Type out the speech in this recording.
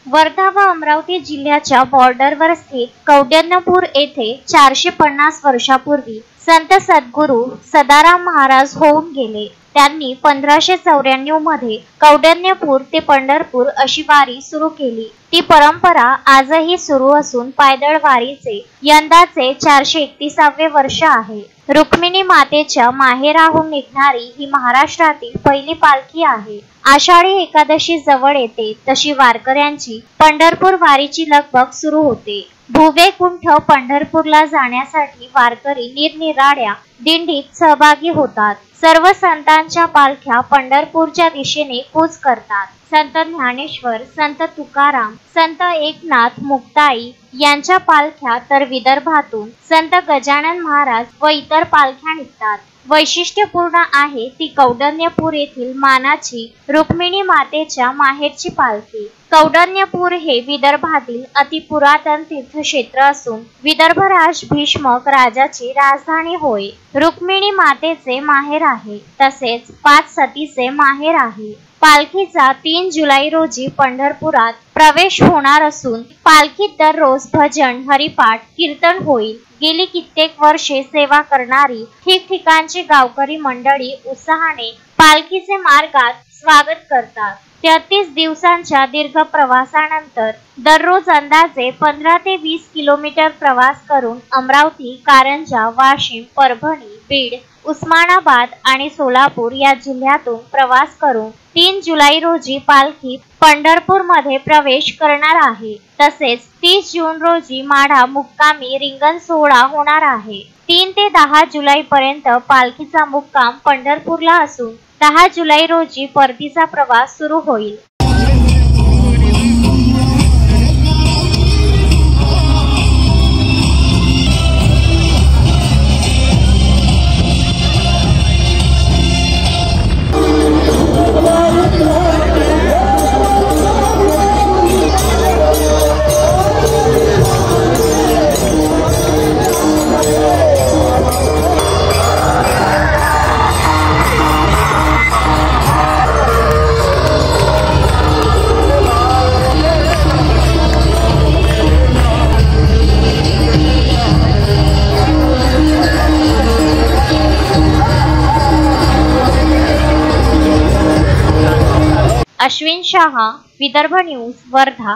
वर्धा व अमरावती जिल्ह्याच्या बॉर्डरवर स्थित कौंडिण्यपूर येथे 450 वर्षापूर्वी संत सद्गुरू सदाराम महाराज होऊन गेले। त्यांनी 1594 मध्ये कौंडिण्यपूर ते पंढरपूर अशी वारी सुरू केली। ती परंपरा आजही सुरू असून पायदळ वारीचे यंदाचे 431वे वर्ष आहे। रुक्मिणी मातेच्या माहेराहून निघणारी ही महाराष्ट्रातील पहिली पालखी आहे। आषाढी एकादशी जवळ येते तशी वारकऱ्यांची पंढरपूर वारीची लगबग सुरू होते। भुवेकुंठ पंढरपूरला जाण्यासाठी वारकरी निरनिराळ्या दिंडीत सहभागी होतात। सर्व संतांच्या पालख्या पंढरपूरच्या दिशेने कूच करतात। संत ज्ञानेश्वर, संत तुकाराम, संत एकनाथ मुक्ताई यांच्या पालख्या तर विदर्भातून संत गजानन महाराज व इतर पालख्या निघतात। वैशिष्ट्यपूर्ण आहे ती कौंडिण्यपूर येथील मानाची रुक्मिणी मातेच्या माहेरची पालखी। कौंडिण्यपूर हे विदर्भातील अतिपुरातन तीर्थक्षेत्र असून विदर्भराज भीष्मक राजाची राजधानी होय। रुक्मिणी मातेचे माहेर आहे, तसेच 5 सतीचे माहेर आहे। पालखीचा 3 जुलै रोजी पंढरपुरात प्रवेश होणार असून पालखीत दररोज भजन, हरिपाठ, कीर्तन होईल। गेली कित्येक वर्षे सेवा करणारी ठिकठिकाणची गावकरी मंडळी उत्साहाने पालखीचे मार्गात स्वागत करतात। 33 दिवसांच्या दीर्घ प्रवासानंतर दररोज अंदाजे 15 ते 20 किलोमीटर प्रवास करून अमरावती, कारंजा, वाशिम, परभणी, बीड, उस्मानाबाद आणि सोलापूर या जिल्ह्यातून प्रवास करून 3 जुलै रोजी पालखी पंढरपूर मध्ये प्रवेश करणार आहे। तसेच 30 जून रोजी माढा मुक्कामी रिंगण सोहळा होणार आहे। 3 ते 10 जुलै पर्यंत पालखीचा मुक्काम पंढरपूरला असून 10 जुलै रोजी परतीचा प्रवास सुरू होईल। अश्विन शाह, विदर्भ न्यूज, वर्धा।